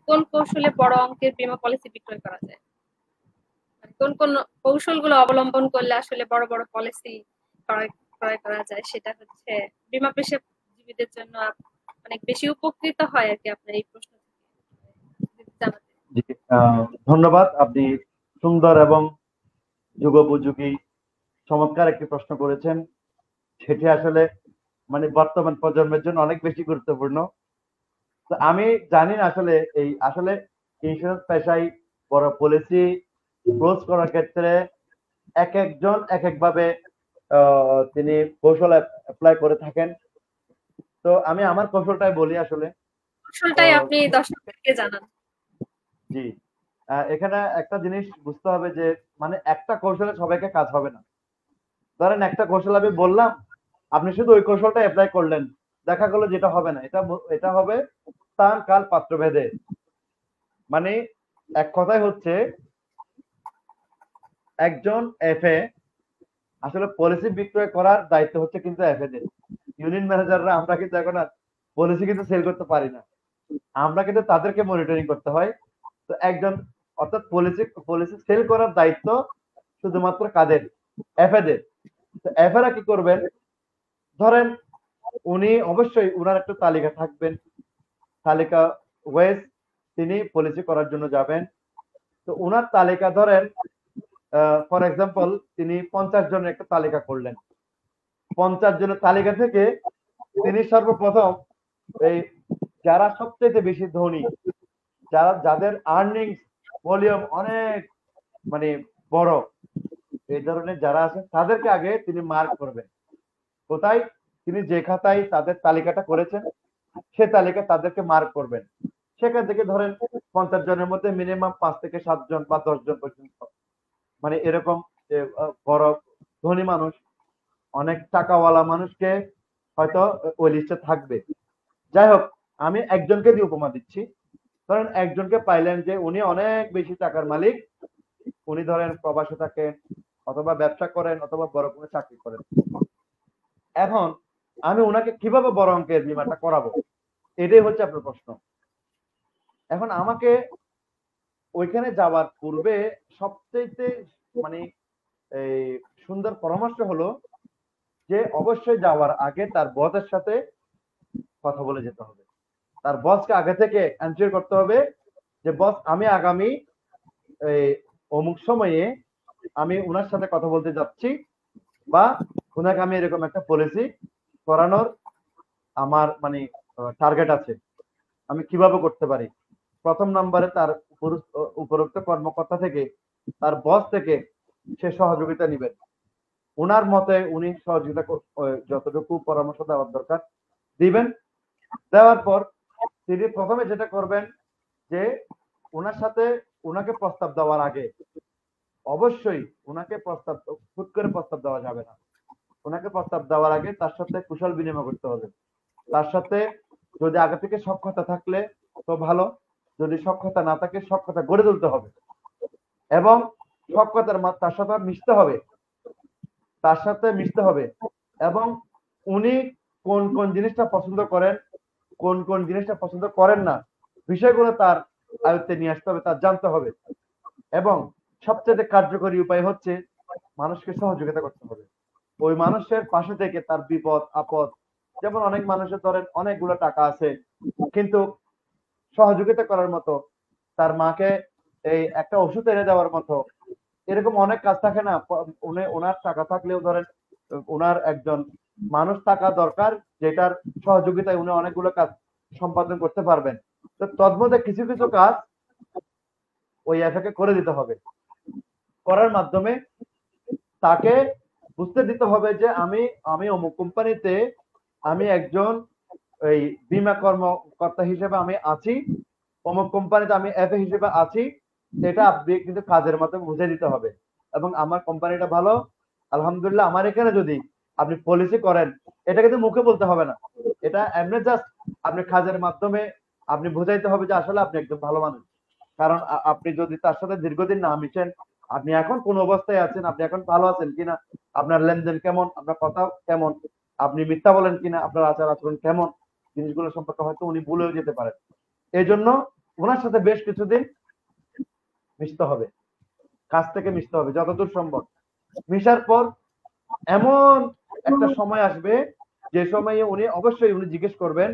কোন কৌশলে বড় অঙ্কের বীমা পলিসি বিক্রয় করা যায়? মানে কোন কোন কৌশলগুলো অবলম্বন করলে আসলে বড় বড় পলিসি ক্রয় ক্রয় করা যায়, সেটা হচ্ছে বীমা পেশাজীবীদের জন্য অনেক বেশি উপকৃত হয় আর কি। আপনার এই প্রশ্ন থেকে যদি জানাতে। জি, ধন্যবাদ। আপনি সুন্দর এবং যুগোপযোগী চমৎকার একটি প্রশ্ন করেছেন। সেটি আসলে মানে বর্তমান প্রজন্মের জন্য অনেক বেশি গুরুত্বপূর্ণ। তো আমি জানি না আসলে এই আসলে ইন্স্যুরেন্স পেশায় বড় পলিসি ক্লোজ করার ক্ষেত্রে এক একজন এক একভাবে তিনি কৌশল অ্যাপ্লাই করে থাকেন। তো আমি আমার কৌশলটাই বলি আসলে। তো কৌশলটাই আপনি দর্শকদেরকে জানান। জি, এখানে একটা জিনিস বুঝতে হবে যে মানে একটা কৌশলে সবাইকে কাজ হবে না। ধরেন একটা কৌশল আমি বললাম, আপনি শুধু ওই কৌশলটা অ্যাপ্লাই করলেন, দেখা গেল যেটা হবে না। এটা হবে স্থান কাল পাত্র ভেদে। মানে এক কথায় হচ্ছে একজন এফএ আসলে পলিসি বিক্রয় করার দায়িত্ব হচ্ছে কিন্তু এফএ দের। ইউনিয়ন ম্যানেজাররা আমরা কিন্তু এখন আর পলিসি কিন্তু সেল করতে পারি না, আমরা কিন্তু তাদেরকে মনিটরিং করতে হয়। তো একজন অর্থাৎ পলিসি পলিসি সেল করার দায়িত্ব শুধুমাত্র কাদের? এফএ দের। তো এফএরা কি করবেন? ধরেন উনি অবশ্যই উনার একটা তালিকা থাকবেন, তালিকা ওয়েজ তিনি পলিসি করার জন্য যাবেন। তো উনার তালিকা ধরেন ফর এক্সাম্পল তিনি 50 জনের একটা তালিকা করলেন। 50 জনের তালিকা থেকে তিনি সর্বপ্রথম এই যারা সবচেয়ে বেশি ধনী, যাদের আর্নিং ভলিউম অনেক মানে বড়, এই ধরনের যারা আছে তাদেরকে আগে তিনি মার্ক করবেন। কোথায়? তিনি যে খাতায় তাদের তালিকাটা করেছেন সে তালিকা তাদেরকে মার্ক করবেন। সেখান থেকে ধরেন 50 জনের মধ্যে মিনিমাম 5 থেকে 7 জন বা 10 জন পর্যন্ত মানে এরকম যে বড় ধনী মানুষ, অনেক টাকাওয়ালা মানুষকে হয়তো ওই লিস্টে থাকবে। যাই হোক, আমি একজনকে দিয়ে উপমা দিচ্ছি। ধরেন একজনকে পাইলেন যে উনি অনেক বেশি টাকার মালিক, উনি ধরেন প্রবাসে থাকেন অথবা ব্যবসা করেন অথবা বড় কোনো চাকরি করেন। এখন আমি ওনাকে কিভাবে বড় অঙ্কের বীমাটা করাবো, এটাই হচ্ছে আপনার প্রশ্ন। এখন আমাকে ওইখানে যাওয়ার পূর্বে সবচেয়ে মানে এই সুন্দর পরামর্শ হলো যে অবশ্যই যাওয়ার আগে তার বসের সাথে কথা বলে যেতে হবে। তার বসকে আগে থেকে এনশিওর করতে হবে যে বস আমি আগামী এই অমুক সময়ে আমি উনার সাথে কথা বলতে যাচ্ছি, বা উনাকে আমি এরকম একটা পলিসি করানোর আমার মানে টার্গেট আছে। আমি কিভাবে করতে পারি? প্রথম নম্বরে তার উপরোক্ত কর্মকর্তা থেকে, তার বস থেকে সে সহযোগিতা নিবেন। উনার মতে উনি সহযোগিতা যতটুকু পরামর্শ দেওয়ার দরকার দিবেন। দেওয়ার পর তিনি প্রথমে যেটা করবেন যে উনার সাথে উনাকে প্রস্তাব দেওয়ার আগে অবশ্যই উনাকে প্রস্তাব হুট করে প্রস্তাব দেওয়া যাবে না। উনাকে প্রস্তাব দেওয়ার আগে তার সাথে কুশল বিনিময় করতে হবে। তার সাথে যদি আগে থেকে সখ্যতা থাকলে তো ভালো, যদি সখ্যতা না থাকে সখ্যতা গড়ে তুলতে হবে এবং সখ্যতার তার সাথে মিশতে হবে, তার সাথে মিশতে হবে। এবং উনি কোন কোন জিনিসটা পছন্দ করেন, কোন কোন জিনিসটা পছন্দ করেন না, বিষয়গুলো তার আয়ত্তে নিয়ে আসতে হবে, তার জানতে হবে। এবং সবচেয়ে কার্যকরী উপায় হচ্ছে মানুষকে সহযোগিতা করতে হবে। ওই মানুষের পাশে থেকে তার বিপদ আপদ, যেমন অনেক মানুষের ধরেন অনেকগুলো টাকা আছে কিন্তু সহযোগিতা করার মতো, তার মাকে এই একটা ওষুধ এনে দেওয়ার মতো, এরকম অনেক কাজ থাকে না। উনি ওনার টাকা থাকলেও ধরেন ওনার একজন মানুষ থাকা দরকার যেটার সহযোগিতায় উনি অনেকগুলো কাজ সম্পাদন করতে পারবেন। তো তন্মধ্যে কিছু কিছু কাজ ওই এফএকে করে দিতে হবে। করার মাধ্যমে তাকে বুঝতে দিতে হবে যে আমি আমি অমুক কোম্পানিতে আমি একজন এই বীমা কর্মকর্তা হিসেবে আমি আছি, অমুক কোম্পানিতে আমি এফএ হিসেবে আছি। এটা আপনি কিন্তু কাজের মাধ্যমে বুঝে দিতে হবে। এবং আমার কোম্পানিটা ভালো, আলহামদুলিল্লাহ। আমার এখানে যদি আপনি পলিসি করেন, এটা কিন্তু মুখে বলতে হবে না, এটা এমনি জাস্ট আপনি কাজের মাধ্যমে আপনি বুঝাইতে হবে যে আসলে আপনি একজন ভালো মানুষ। কারণ আপনি যদি তার সাথে দীর্ঘদিন না মিশেন, আপনি এখন কোন অবস্থায় আছেন, আপনি এখন ভালো আছেন কিনা, আপনার লেনদেন কেমন, আপনার কথা কেমন, আপনি মিথ্যা বলেন কিনা, আপনার আচার আচরণ কেমন, জিনিসগুলো সম্পর্কে হয়তো উনি ভুলেও যেতে পারেন। এই জন্য ওনার সাথে বেশ কিছুদিন মিশতে হবে, কাছ থেকে মিশতে হবে যতদূর সম্ভব। মিশার পর এমন একটা সময় আসবে যে সময়ে উনি জিজ্ঞেস করবেন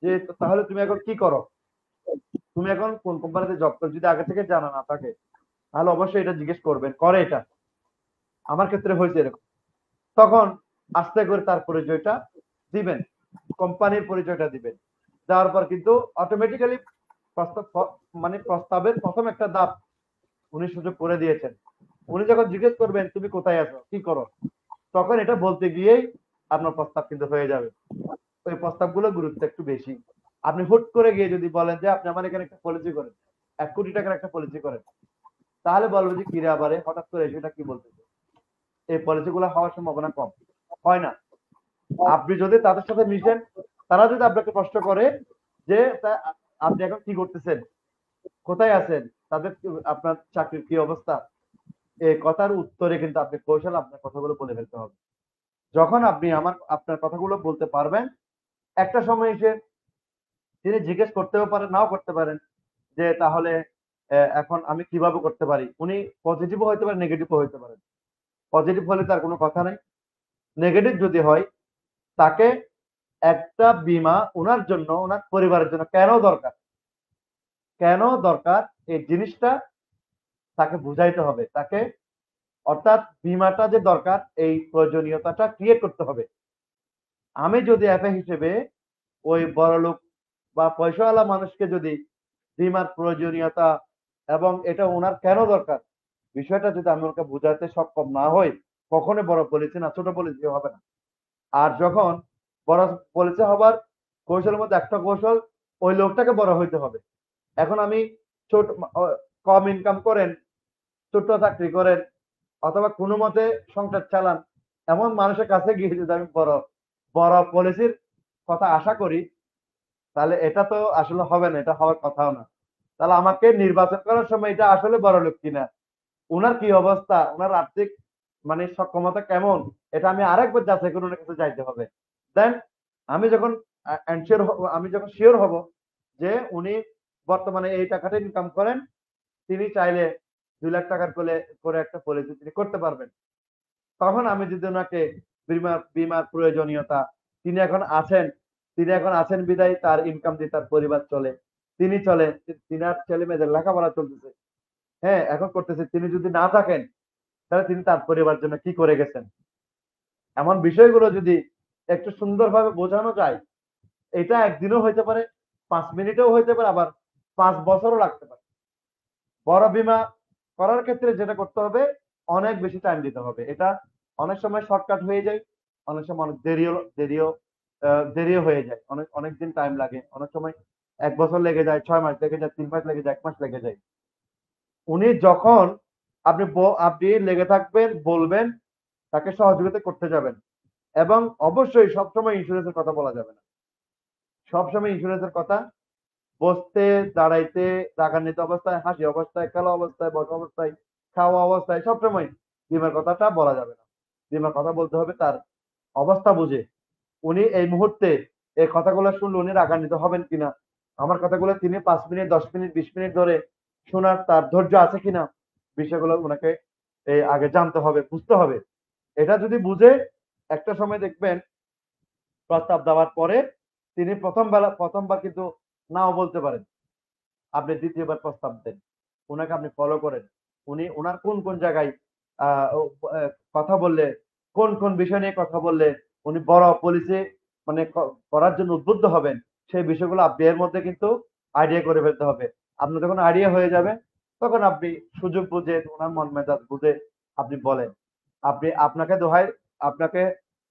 যে তাহলে তুমি এখন কি করো, তুমি এখন কোন কোম্পানিতে জব করো। যদি আগে থেকে জানা না থাকে তাহলে অবশ্যই এটা জিজ্ঞেস করবেন, করে এটা। আমার ক্ষেত্রে হয়েছে এরকম। তখন আস্তে করে তার পরিচয়টা দিবেন, কোম্পানির পরিচয়টা দিবেন। দেওয়ার পর কিন্তু অটোমেটিক্যালি প্রস্তাবের প্রথম একটা ধাপ উনি সুযোগ করে দিয়েছেন। উনি যখন জিজ্ঞেস করবেন তুমি কোথায় আছো, কি করো, তখন এটা বলতে গিয়েই আপনার প্রস্তাব কিন্তু হয়ে যাবে। ওই প্রস্তাবগুলো গুরুত্ব একটু বেশি। আপনি হুট করে গিয়ে যদি বলেন যে আপনি আমার এখানে একটা পলিসি করেন, 1 কোটি টাকার একটা পলিসি করেন, তাহলে বলবো যে কিরে আবারে হঠাৎ করে সেটা কি বলতেছে। এই পলিসি গুলো হওয়ার সম্ভাবনা কম, হয় না। আপনি যদি তাদের সাথে মিশেন, তারা যদি আপনাকে প্রশ্ন করে যে আপনি এখন কি করতেছেন, কোথায় আছেন, আপনার চাকরির কি অবস্থা, এই কথার উত্তরে কিন্তু আপনি কৌশল আপনার কথাগুলো বলে ফেলতে হবে। যখন আপনি আপনার কথাগুলো বলতে পারবেন, একটা সময় এসে তিনি জিজ্ঞেস করতেও পারেন, নাও করতে পারেন যে তাহলে এখন আমি কিভাবে করতে পারি। উনি পজিটিভও হইতে পারেন, নেগেটিভও হইতে পারেন। পজিটিভ হলে তার কোনো কথা নাই। নেগেটিভ যদি হয়, তাকে একটা বীমা ওনার জন্য, ওনার পরিবারের জন্য কেন দরকার, কেন দরকার এই জিনিসটা তাকে বুঝাইতে হবে। তাকে অর্থাৎ বীমাটা যে দরকার এই প্রয়োজনীয়তাটা ক্রিয়েট করতে হবে। আমি যদি এফএ হিসেবে ওই বড়লোক বা পয়সাওয়ালা মানুষকে যদি বীমার প্রয়োজনীয়তা এবং এটা ওনার কেন দরকার বিষয়টা যদি আমি ওকে বোঝাতে সক্ষম না হই, কখনো বড় পলিসি না, ছোট পলিসি হবে না। আর যখন বড় পলিসি হবার কৌশলের মধ্যে একটা কৌশল, ওই লোকটাকে বড় হইতে হবে। এখন আমি ছোট কম ইনকাম করেন, ছোট্ট চাকরি করেন, অথবা কোনো মতে সংসার চালান, এমন মানুষের কাছে গিয়ে যদি আমি বড় বড় পলিসির কথা আশা করি, তাহলে এটা তো আসলে হবে না, এটা হওয়ার কথাও না। তাহলে আমাকে নির্বাচন করার সময় এটা আসলে বড় লোক কিনা, ওনার কি অবস্থা, ওনার আর্থিক সক্ষমতা কেমন, এটা আমি আরেকবার যাচাই করে ওনার কাছে যাইতে হবে। দেন আমি যখন আমি যখন শিওর হব যে উনি বর্তমানে এই টাকাটা ইনকাম করেন, তিনি চাইলে 2 লাখ টাকার করে একটা পলিসি তিনি করতে পারবেন, তখন আমি যদি ওনাকে বীমার প্রয়োজনীয়তা, তিনি এখন আছেন, বিদায় তার ইনকাম দিয়ে তার পরিবার চলে, তিনি চলে, তিনার ছেলে মেয়েদের লেখাপড়া চলতেছে, হ্যাঁ এখন করতেছে। তিনি যদি না থাকেন তাহলে তিনি তার পরিবার জন্য কি করে গেছেন, এমন বিষয়গুলো যদি একটু সুন্দরভাবে বোঝানো যায়, এটা একদিনও হইতে পারে, 5 মিনিটেও হইতে পারে, আবার 5 বছরও লাগতে পারে। বড় বীমা করার ক্ষেত্রে যেটা করতে হবে, অনেক বেশি টাইম দিতে হবে। এটা অনেক সময় শর্টকাট হয়ে যায়, অনেক সময় অনেক দেরিও হয়ে যায়, অনেক অনেক দিন টাইম লাগে, অনেক সময় 1 বছর লেগে যায়, 6 মাস লেগে যায়, 3 মাস লেগে যায়, 1 মাস লেগে যায়। উনি যখন আপনি লেগে থাকবেন, বলবেন, তাকে সহযোগিতা করতে যাবেন। এবং অবশ্যই সবসময় ইন্স্যুরেন্সের কথা বলা যাবে না। সবসময় ইন্স্যুরেন্সের কথা বসতে, দাঁড়াইতে, রাগান্বিত অবস্থায়, হাসি অবস্থায়, খেলা অবস্থায়, বসা অবস্থায়, খাওয়া অবস্থায় সবসময় বীমার কথাটা বলা যাবে না। বীমার কথা বলতে হবে তার অবস্থা বুঝে। উনি এই মুহূর্তে এই কথাগুলো শুনলে উনি রাগান্বিত হবেন কিনা, আমার কথাগুলো তিনি 5 মিনিট, 10 মিনিট, 20 মিনিট ধরে শোনার তার ধৈর্য আছে কিনা, বিষয়গুলো উনাকে আগে জানতে হবে, বুঝতে হবে। এটা যদি বুঝে একটা সময় দেখবেন প্রস্তাব দেওয়ার পরে তিনি প্রথমবার কিন্তু নাও বলতে পারেন। আপনি দ্বিতীয়বার প্রস্তাব দেন, উনাকে আপনি ফলো করেন, উনি ওনার কোন কোন জায়গায় কথা বললে, কোন কোন বিষয় নিয়ে কথা বললে উনি বড় পলিসি করার জন্য উদ্বুদ্ধ হবেন, সেই বিষয়গুলো আপনি এর মধ্যে কিন্তু আইডিয়া করে ফেলতে হবে। আপনার যখন আইডিয়া হয়ে যাবে, তখন আপনি সুযোগ বুঝে, ওনার মন মেজাজ বুঝে আপনি বলেন। আপনাকে দোহাই, আপনাকে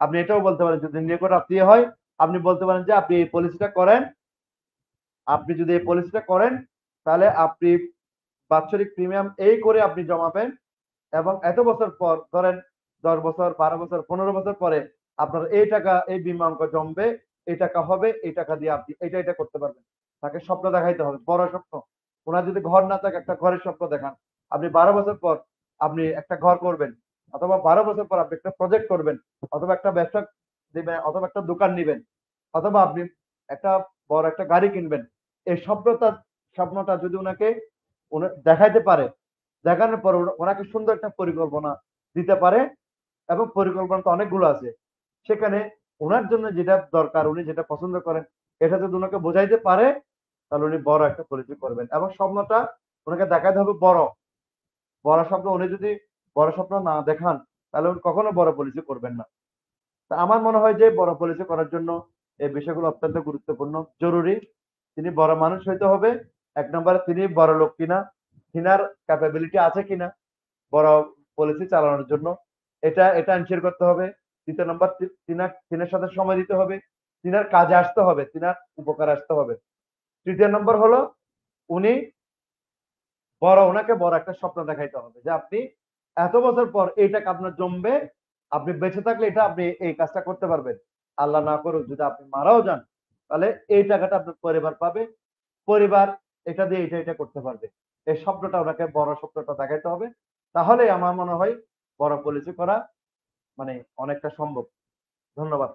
আপনি এটাও বলতে পারেন যদি নিকট আত্মীয় হয়, আপনি বলতে পারেন যে আপনি এই পলিসিটা করেন, আপনি যদি এই পলিসিটা করেন তাহলে আপনি বাৎসরিক প্রিমিয়াম এই করে আপনি জমাবেন, এবং এত বছর পর, ধরেন 10 বছর, 12 বছর, 15 বছর পরে আপনার এই টাকা, এই বীমা অঙ্ক জমবে, এই টাকা হবে, এই টাকা দিয়ে আপনি এটা করতে পারবেন। তাকে স্বপ্ন দেখাইতে হবে, বড় স্বপ্ন। ওনার যদি ঘর না থাকে, একটা ঘরের স্বপ্ন দেখান। আপনি 12 বছর পর আপনি একটা ঘর করবেন, অথবা 12 বছর পর আপনি একটা প্রজেক্ট করবেন, অথবা একটা ব্যবসা দিবেন, অথবা একটা দোকান নিবেন, অথবা আপনি একটা বড় একটা গাড়ি কিনবেন। এই স্বপ্নটা যদি ওনাকে দেখাইতে পারে, দেখানোর পর ওনাকে সুন্দর একটা পরিকল্পনা দিতে পারে, এবং পরিকল্পনা তো অনেকগুলো আছে, সেখানে ওনার জন্য যেটা দরকার, উনি যেটা পছন্দ করেন, এটা যদি ওনাকে বোঝাইতে পারে, তাহলে উনি বড় একটা পরিচয় করবেন। এবং স্বপ্নটা ওনাকে দেখাতে হবে বড়, বড় স্বপ্ন। উনি যদি বড় স্বপ্ন না দেখান, তাহলে উনি কখনো বড় পলিসি করবেন না। তা আমার মনে হয় যে বড় পলিসি করার জন্য এই বিষয়গুলো অত্যন্ত গুরুত্বপূর্ণ, জরুরি। তিনি বড় মানুষ হইতে হবে, এক নম্বরে তিনি বড় লোক কিনা, তিনার ক্যাপাবিলিটি আছে কিনা বড় পলিসি চালানোর জন্য, এটা এটা এনশিওর করতে হবে। দ্বিতীয় নম্বর, তিনার সাথে সময় দিতে হবে, তিনার কাজে আসতে হবে, তিনার উপকার আসতে হবে। তৃতীয় নম্বর হলো উনি ওনাকে বড় একটা স্বপ্ন দেখাইতে হবে যে আপনি এত বছর পর এই টাকা আপনার জমবে, আপনি বেঁচে থাকলে এটা আপনি এই কাজটা করতে পারবেন। আল্লাহ না করুক যদি আপনি মারাও যান, তাহলে এই টাকাটা আপনার পরিবার পাবে, পরিবার এটা দিয়ে এটা এটা করতে পারবে। এই স্বপ্নটা ওনাকে বড় স্বপ্নটা দেখাইতে হবে, তাহলে আমার মনে হয় বড় পলিসি করা মানে অনেকটা সম্ভব। ধন্যবাদ।